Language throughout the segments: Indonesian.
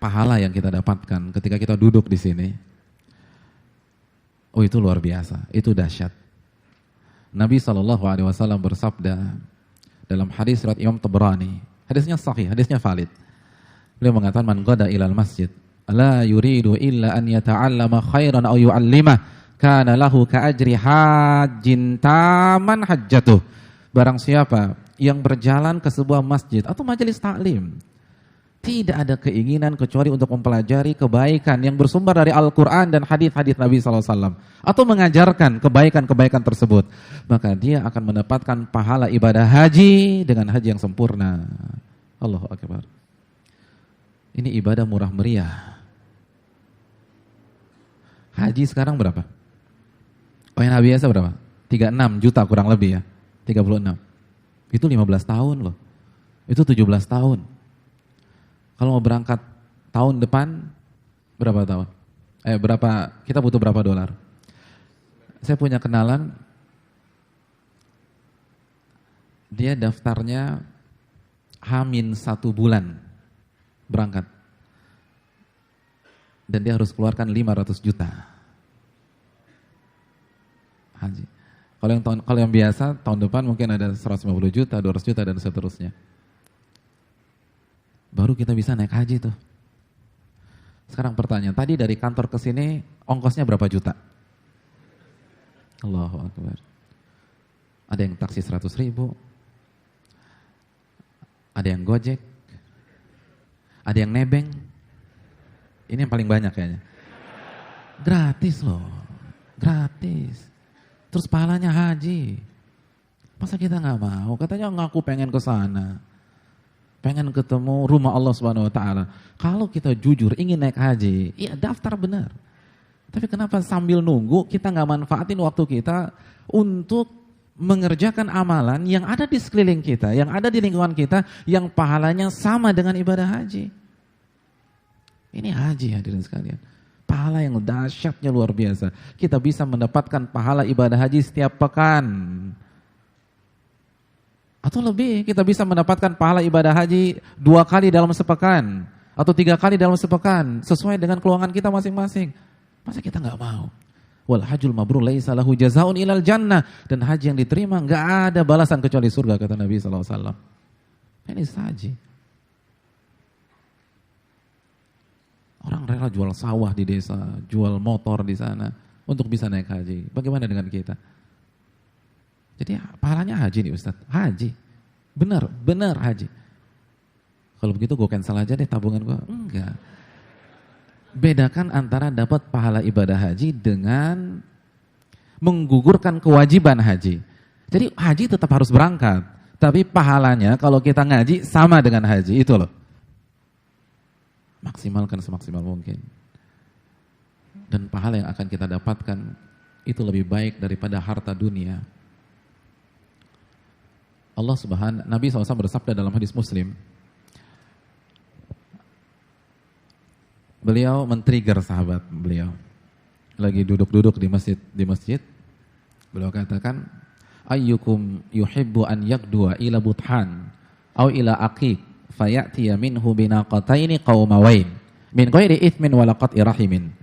pahala yang kita dapatkan ketika kita duduk di sini, oh itu luar biasa, itu dahsyat. Nabi SAW bersabda dalam hadis riwayat Imam Tabrani, hadisnya sahih, hadisnya valid. Beliau mengatakan, man qada ilal masjid la yuridu illa an yata'allama khairan aw yu'allimah kana lahu ka'ajri hajjin taman hajjatuh. Barang siapa yang berjalan ke sebuah masjid atau majelis taklim, tidak ada keinginan kecuali untuk mempelajari kebaikan yang bersumber dari Al-Quran dan hadis-hadis Nabi SAW, atau mengajarkan kebaikan-kebaikan tersebut, maka dia akan mendapatkan pahala ibadah haji dengan haji yang sempurna. Allahu Akbar. Ini ibadah murah meriah. Haji sekarang berapa? Oh yang biasa berapa? 36 juta kurang lebih ya. 36. Itu 15 tahun loh. Itu 17 tahun. Kalau mau berangkat tahun depan, berapa tahun? Kita butuh berapa dolar? Saya punya kenalan, dia daftarnya H-1 bulan berangkat. Dan dia harus keluarkan 500 juta. Haji. Kalau yang biasa, tahun depan mungkin ada 150 juta, 200 juta, dan seterusnya. Baru kita bisa naik haji tuh. Sekarang pertanyaan, tadi dari kantor ke sini ongkosnya berapa juta? Allahu Akbar. Ada yang taksi 100 ribu, ada yang gojek, ada yang nebeng. Ini yang paling banyak kayaknya. Gratis loh, gratis. Terus pahalanya haji. Masa kita nggak mau? Katanya ngaku pengen ke sana. Pengen ketemu rumah Allah Subhanahu wa taala. Kalau kita jujur ingin naik haji, iya daftar benar. Tapi kenapa sambil nunggu kita nggak manfaatin waktu kita untuk mengerjakan amalan yang ada di sekeliling kita, yang ada di lingkungan kita, yang pahalanya sama dengan ibadah haji. Ini haji hadirin sekalian. Pahala yang dahsyatnya luar biasa. Kita bisa mendapatkan pahala ibadah haji setiap pekan. Atau lebih, kita bisa mendapatkan pahala ibadah haji 2 kali dalam sepekan. Atau 3 kali dalam sepekan. Sesuai dengan keluangan kita masing-masing. Masa kita gak mau? Wal hajjul mabrur laisa lahu jazaa'un ilal jannah. Dan haji yang diterima gak ada balasan kecuali surga, kata Nabi SAW. Ini haji. Orang rela jual sawah di desa, jual motor di sana untuk bisa naik haji. Bagaimana dengan kita? Jadi pahalanya haji nih Ustaz, haji. Benar haji. Kalau begitu gue cancel aja deh tabungan gue. Enggak. Bedakan antara dapat pahala ibadah haji dengan menggugurkan kewajiban haji. Jadi haji tetap harus berangkat. Tapi pahalanya kalau kita ngaji sama dengan haji, itu loh. Maksimalkan semaksimal mungkin. Dan pahala yang akan kita dapatkan itu lebih baik daripada harta dunia. Nabi SAW bersabda dalam hadis Muslim, beliau men-trigger sahabat beliau. Lagi duduk-duduk di masjid, beliau katakan, ayyukum yuhibbu an yakdua ila buthan au ila aqiq fayatiya minhu binaqataini qaumawain min ghairi ithmin wala qat'i rahimin.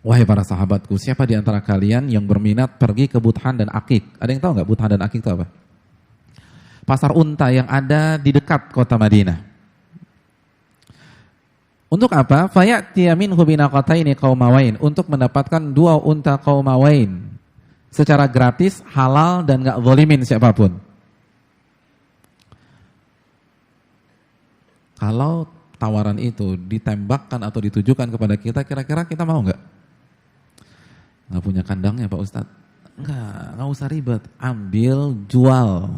Wahai para sahabatku, siapa di antara kalian yang berminat pergi ke Buthan dan Akik? Ada yang tahu nggak Buthan dan Akik itu apa? Pasar unta yang ada di dekat kota Madinah. Untuk apa? Fayatiya minhu binaqataini qaumawain, untuk mendapatkan 2 unta qaumawain secara gratis, halal dan nggak zalimin siapapun. Kalau tawaran itu ditembakkan atau ditujukan kepada kita, kira-kira kita mau nggak? Nggak punya kandangnya Pak Ustadz? Nggak usah ribet, ambil, jual.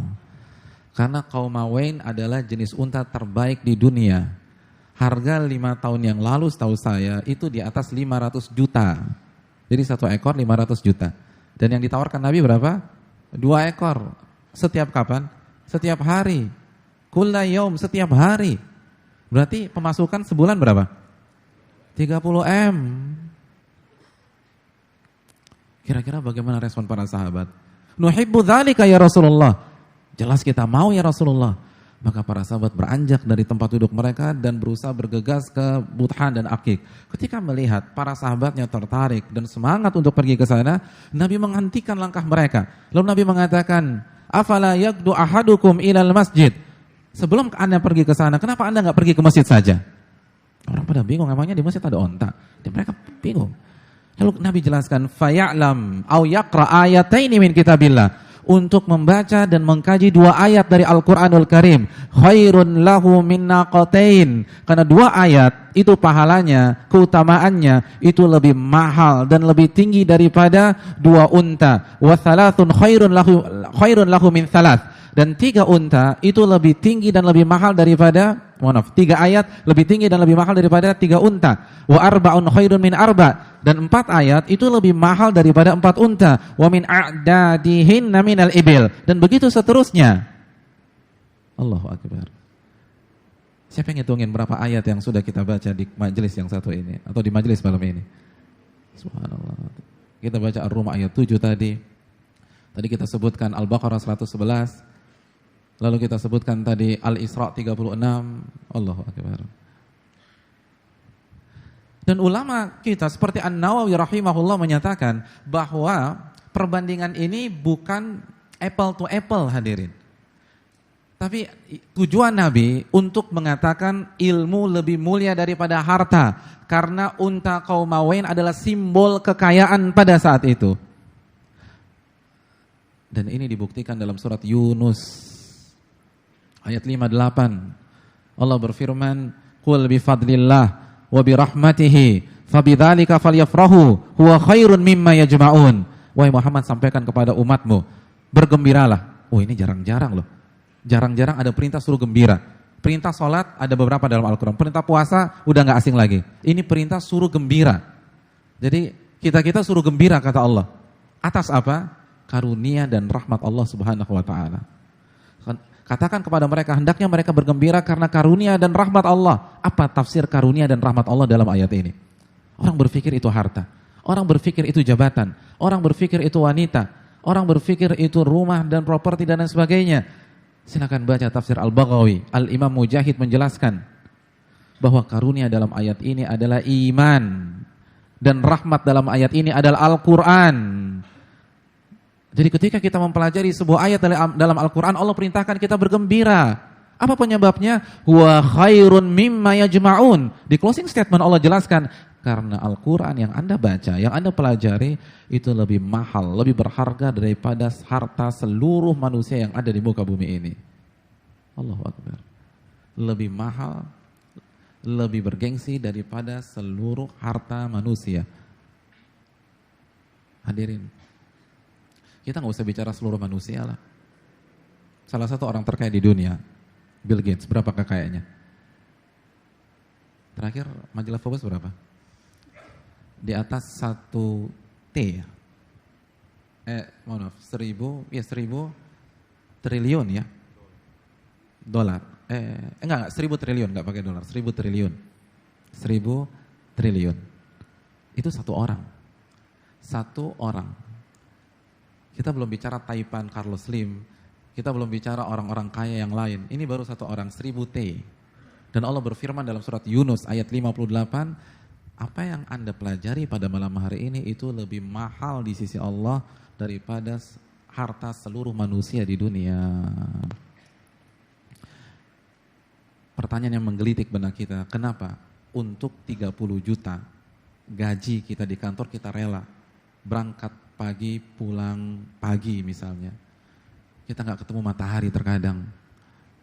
Karena qaumawain adalah jenis unta terbaik di dunia. Harga 5 tahun yang lalu setahu saya itu di atas 500 juta. Jadi 1 ekor 500 juta. Dan yang ditawarkan Nabi berapa? 2 ekor. Setiap kapan? Setiap hari. Kulla yaum, setiap hari. Berarti pemasukan sebulan berapa? 30 M. Kira-kira bagaimana respon para sahabat? Nuhibbu dzalika ya Rasulullah. Jelas kita mau ya Rasulullah. Maka para sahabat beranjak dari tempat duduk mereka dan berusaha bergegas ke Buthan dan Akik. Ketika melihat para sahabatnya tertarik dan semangat untuk pergi ke sana, Nabi menghentikan langkah mereka. Lalu Nabi mengatakan, "Afala yaqdu ahadukum ilal masjid?" Sebelum Anda pergi ke sana, kenapa Anda nggak pergi ke masjid saja? Orang pada bingung, emangnya di masjid ada onta? Dan mereka bingung. Lalu Nabi jelaskan, "Faya'lam au yaqra ayataini min kitabillah." Untuk membaca dan mengkaji 2 ayat dari Al-Quranul Karim. Khairun lahu min naqatain. Karena 2 ayat itu pahalanya, keutamaannya itu lebih mahal dan lebih tinggi daripada 2 unta. Wa thalathun khairun lahu min thalath. Dan 3 unta itu lebih tinggi dan lebih mahal daripada 3 ayat lebih tinggi dan lebih mahal daripada 3 unta. Wa arba'un khairun min arba. Dan 4 ayat itu lebih mahal daripada 4 unta. Wa min a'dadihinna minal ibil. Dan begitu seterusnya. Allahu Akbar. Siapa yang hitungin berapa ayat yang sudah kita baca di majelis yang satu ini atau di majelis malam ini? Subhanallah. Kita baca Ar-Rum ayat 7 tadi. Tadi kita sebutkan Al-Baqarah 111. Lalu kita sebutkan tadi Al-Isra 36. Allahu Akbar. Dan ulama kita seperti An-Nawawi rahimahullah menyatakan bahwa perbandingan ini bukan apple to apple hadirin. Tapi tujuan Nabi untuk mengatakan ilmu lebih mulia daripada harta. Karena unta Qaumawain adalah simbol kekayaan pada saat itu. Dan ini dibuktikan dalam surat Yunus. Ayat 58, Allah berfirman, "Qul bi fadlillah wa bi rahmatihi fabidzalika falyafrahu huwa khairun mimma yajma'un." Wahai Muhammad, sampaikan kepada umatmu, bergembiralah. Oh, ini jarang-jarang loh. Jarang-jarang ada perintah suruh gembira. Perintah sholat ada beberapa dalam Al-Quran. Perintah puasa udah gak asing lagi. Ini perintah suruh gembira. Jadi kita suruh gembira kata Allah. Atas apa? Karunia dan rahmat Allah Subhanahu wa ta'ala. Katakan kepada mereka, hendaknya mereka bergembira karena karunia dan rahmat Allah. Apa tafsir karunia dan rahmat Allah dalam ayat ini? Orang berpikir itu harta. Orang berpikir itu jabatan. Orang berpikir itu wanita. Orang berpikir itu rumah dan properti dan lain sebagainya. Silakan baca tafsir Al-Baghawi. Al-Imam Mujahid menjelaskan bahwa karunia dalam ayat ini adalah iman. Dan rahmat dalam ayat ini adalah Al-Quran. Jadi ketika kita mempelajari sebuah ayat dalam Al-Quran, Allah perintahkan kita bergembira. Apa penyebabnya? Huwa khairun mimma yajma'un. Di closing statement Allah jelaskan, karena Al-Quran yang Anda baca, yang Anda pelajari, itu lebih mahal, lebih berharga daripada harta seluruh manusia yang ada di muka bumi ini. Allahu Akbar. Lebih mahal, lebih bergengsi daripada seluruh harta manusia. Hadirin, kita nggak usah bicara seluruh manusia lah. Salah satu orang terkaya di dunia, Bill Gates, berapa kekayaannya? Terakhir majalah Forbes berapa? Di atas 1 T ya? 1000 triliun ya? Dolar. Enggak, 1000 triliun, enggak pakai dolar, 1000 triliun. 1000 triliun. Itu satu orang. Satu orang. Kita belum bicara Taipan, Carlos Slim. Kita belum bicara orang-orang kaya yang lain. Ini baru satu orang, 1000 T. Dan Allah berfirman dalam surat Yunus ayat 58, apa yang Anda pelajari pada malam hari ini itu lebih mahal di sisi Allah daripada harta seluruh manusia di dunia. Pertanyaan yang menggelitik benak kita, kenapa untuk 30 juta gaji kita di kantor kita rela berangkat pagi, pulang pagi misalnya. Kita nggak ketemu matahari terkadang.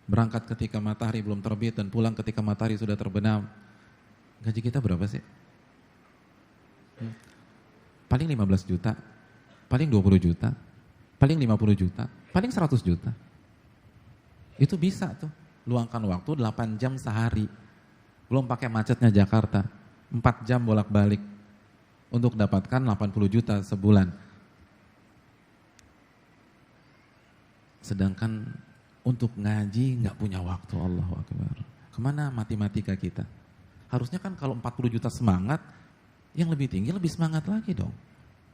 Berangkat ketika matahari belum terbit dan pulang ketika matahari sudah terbenam. Gaji kita berapa sih? Paling 15 juta, paling 20 juta, paling 50 juta, paling 100 juta. Itu bisa tuh, luangkan waktu 8 jam sehari. Belum pakai macetnya Jakarta, 4 jam bolak-balik untuk dapatkan 80 juta sebulan. Sedangkan untuk ngaji nggak punya waktu, Allahu Akbar. Kemana matematika kita? Harusnya kan kalau 40 juta semangat, yang lebih tinggi lebih semangat lagi dong.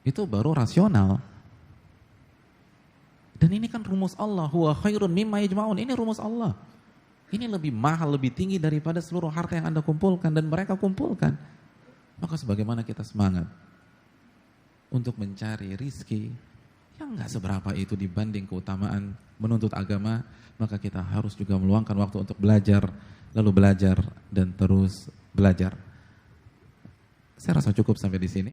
Itu baru rasional. Dan ini kan rumus Allah, huwa khairun mimma yajma'un. Ini rumus Allah. Ini lebih mahal, lebih tinggi daripada seluruh harta yang Anda kumpulkan dan mereka kumpulkan. Maka sebagaimana kita semangat untuk mencari rizki yang gak seberapa itu dibanding keutamaan menuntut agama, maka kita harus juga meluangkan waktu untuk belajar, lalu belajar dan terus belajar. Saya rasa cukup sampai di sini.